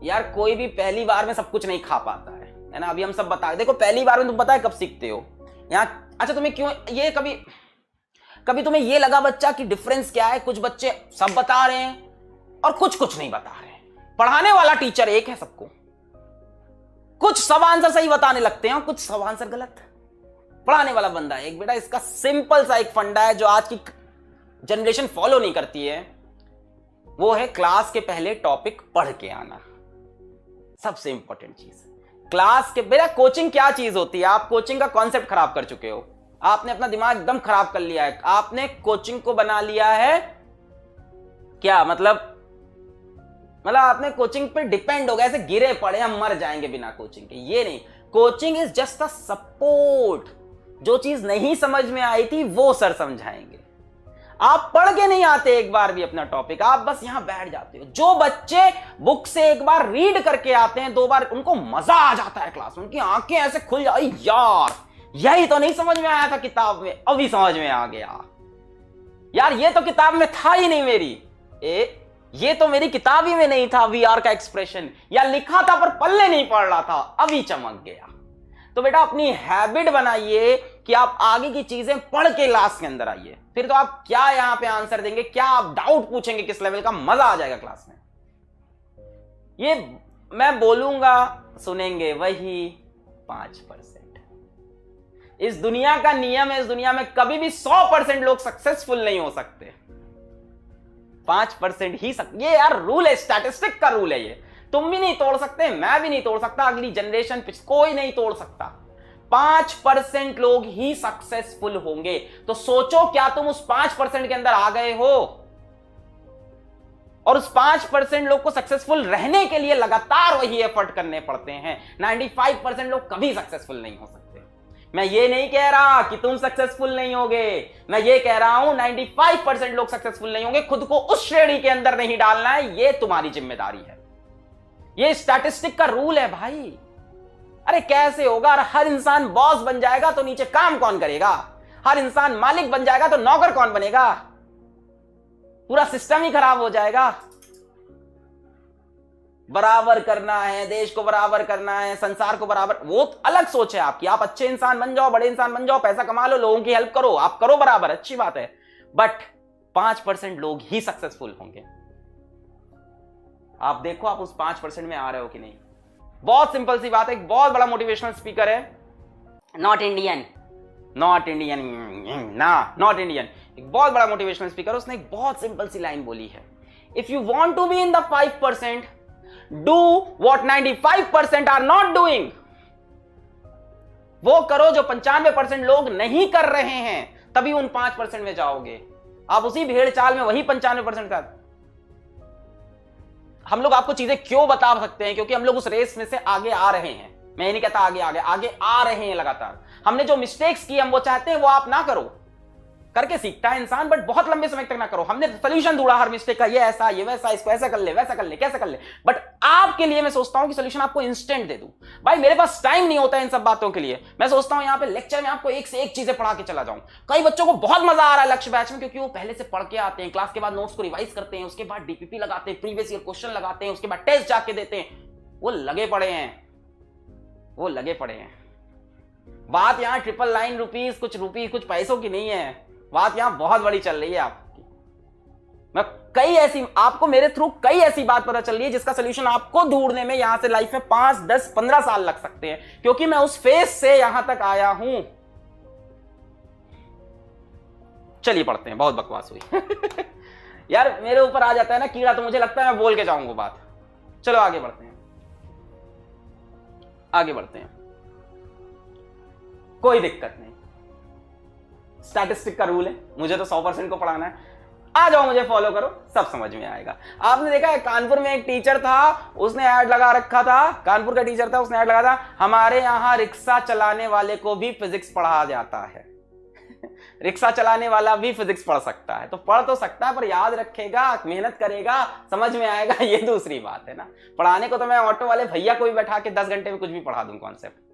यार कोई भी पहली बार में सब कुछ नहीं खा पाता है ना। अभी हम सब बता, देखो पहली बार में तुम पता है कब सीखते हो यहाँ। अच्छा तुम्हें क्यों ये कभी कभी तुम्हें ये लगा बच्चा कि डिफरेंस क्या है? कुछ बच्चे सब बता रहे हैं और कुछ नहीं बता रहे हैं। पढ़ाने वाला टीचर एक है सबको, कुछ सब आंसर सही बताने लगते हैं और कुछ सब आंसर गलत। पढ़ाने वाला बंदा एक। बेटा इसका सिंपल सा एक फंडा है जो आज की जनरेशन फॉलो नहीं करती है, वो है क्लास के पहले टॉपिक पढ़ के आना। सबसे इंपॉर्टेंट चीज क्लास के। बेटा कोचिंग क्या चीज होती है? आप कोचिंग का कॉन्सेप्ट खराब कर चुके हो, आपने अपना दिमाग एकदम खराब कर लिया है। आपने कोचिंग को बना लिया है क्या मतलब आपने कोचिंग पे डिपेंड हो गए, ऐसे गिरे पड़े हम मर जाएंगे बिना कोचिंग के। ये नहीं, coaching is just a support. जो चीज नहीं समझ में आई थी वो सर समझाएंगे। आप पढ़ के नहीं आते एक बार भी अपना टॉपिक, आप बस यहां बैठ जाते हो। जो बच्चे बुक से एक बार रीड करके आते हैं, 2 बार, उनको मजा आ जाता है क्लास में, उनकी आंखें ऐसे खुल जाती, यार यही तो नहीं समझ में आया था किताब में, अभी समझ में आ गया। यार ये तो किताब में था ही नहीं मेरी, ये तो मेरी किताब ही में नहीं था वीआर का एक्सप्रेशन, या लिखा था पर पल्ले नहीं पड़ रहा था, अभी चमक गया। तो बेटा अपनी हैबिट बनाइए कि आप आगे की चीजें पढ़ के क्लास के अंदर आइए। फिर तो आप क्या यहां पे आंसर देंगे, क्या आप डाउट पूछेंगे, किस लेवल का मजा आ जाएगा क्लास में। ये मैं बोलूंगा सुनेंगे वही 5%। इस दुनिया का नियम है, इस दुनिया में कभी भी 100% लोग सक्सेसफुल नहीं हो सकते, 5% ही ये यार रूल है, स्टैटिस्टिक का रूल है ये। तुम भी नहीं तोड़ सकते, मैं भी नहीं तोड़ सकता, अगली जनरेशन कोई नहीं तोड़ सकता। 5% लोग ही सक्सेसफुल होंगे। तो सोचो क्या तुम उस 5% के अंदर आ गए हो? और उस 5% लोग को सक्सेसफुल रहने के लिए लगातार वही एफर्ट करने पड़ते हैं। 95% लोग कभी सक्सेसफुल नहीं हो सकते। मैं ये नहीं कह रहा कि तुम सक्सेसफुल नहीं होगे, मैं ये कह रहा हूं 95% लोग सक्सेसफुल नहीं होंगे। खुद को उस श्रेणी के अंदर नहीं डालना है, ये तुम्हारी जिम्मेदारी है। ये स्टैटिस्टिक का रूल है भाई। अरे कैसे होगा? हर इंसान बॉस बन जाएगा तो नीचे काम कौन करेगा? हर इंसान मालिक बन जाएगा तो नौकर कौन बनेगा? पूरा सिस्टम ही खराब हो जाएगा। बराबर करना है, देश को बराबर करना है, संसार को बराबर, वो अलग सोच है आपकी। आप अच्छे इंसान बन जाओ, बड़े इंसान बन जाओ, पैसा कमा लो, लोगों की हेल्प करो, आप करो बराबर, अच्छी बात है। बट 5% लोग ही सक्सेसफुल होंगे। आप देखो आप उस 5% में आ रहे हो कि नहीं। बहुत सिंपल सी बात है। एक बहुत बड़ा मोटिवेशनल स्पीकर है, नॉट इंडियन, एक बहुत बड़ा मोटिवेशनल स्पीकर, उसने एक बहुत सिंपल सी लाइन बोली है, if you want to be in the 5%, do what 95% are not doing. वो करो जो 95% लोग नहीं कर रहे हैं, तभी उन 5% में जाओगे। आप उसी भेड़ चाल में वही 95% का। हम लोग आपको चीजें क्यों बता सकते हैं? क्योंकि हम लोग उस रेस में से आगे आ रहे हैं। मैं ये नहीं कहता आगे आ रहे हैं लगातार। हमने जो मिस्टेक्स की हम वो चाहते हैं वो आप ना करो। करके सीखता है इंसान, बट बहुत लंबे समय तक ना करो। हमने सोल्यूशन ढूंढा हर मिस्टेक का, ये ऐसा, ये वैसा, इसको ऐसा कर ले, वैसा कर ले, कैसे कर ले। बट आपके लिए मैं सोचता हूं कि सोल्यूशन आपको इंस्टेंट दे दूं। भाई मेरे पास टाइम नहीं होता है इन सब बातों के लिए। मैं सोचता हूं यहां पे लेक्चर में आपको एक से एक चीजें पढ़ा के चला जाऊं। कई बच्चों को बहुत मजा आ रहा है लक्ष्य बैच में, क्योंकि वो पहले से पढ़ के आते हैं, क्लास के बाद नोट्स को रिवाइज करते हैं, उसके बाद डीपीपी लगाते हैं, प्रीवियस ईयर क्वेश्चन लगाते हैं, उसके बाद टेस्ट जाके देते हैं। वो लगे पड़े हैं। बात यहां ट्रिपल लाइन रुपीज कुछ पैसों की नहीं है। बात यहां बहुत बड़ी चल रही है आपकी। मैं आपको मेरे थ्रू कई ऐसी बात पता चल रही है जिसका सोल्यूशन आपको ढूंढने में यहां से लाइफ में 5, 10, 15 साल लग सकते हैं, क्योंकि मैं उस फेज से यहां तक आया हूं। चलिए पढ़ते हैं, बहुत बकवास हुई। यार मेरे ऊपर आ जाता है ना कीड़ा, तो मुझे लगता है मैं बोल के जाऊंगा बात। चलो आगे बढ़ते हैं। कोई दिक्कत नहीं, स्टैटिस्टिक का रूल है, मुझे तो 100% को पढ़ाना है। आ जाओ, मुझे फॉलो करो, सब समझ में आएगा। आपने देखा है कानपुर में एक टीचर था, उसने ऐड लगा रखा था, कानपुर का टीचर था, उसने ऐड लगा था, हमारे यहां रिक्शा चलाने वाले को भी फिजिक्स पढ़ाया जाता है। रिक्शा चलाने वाला भी फिजिक्स पढ़ सकता है। तो पढ़ तो सकता है, पर याद रखेगा, मेहनत करेगा, समझ में आएगा, ये दूसरी बात है ना। पढ़ाने को तो मैं ऑटो वाले भैया को भी बैठा के 10 घंटे में कुछ भी पढ़ा दूं कॉन्सेप्ट।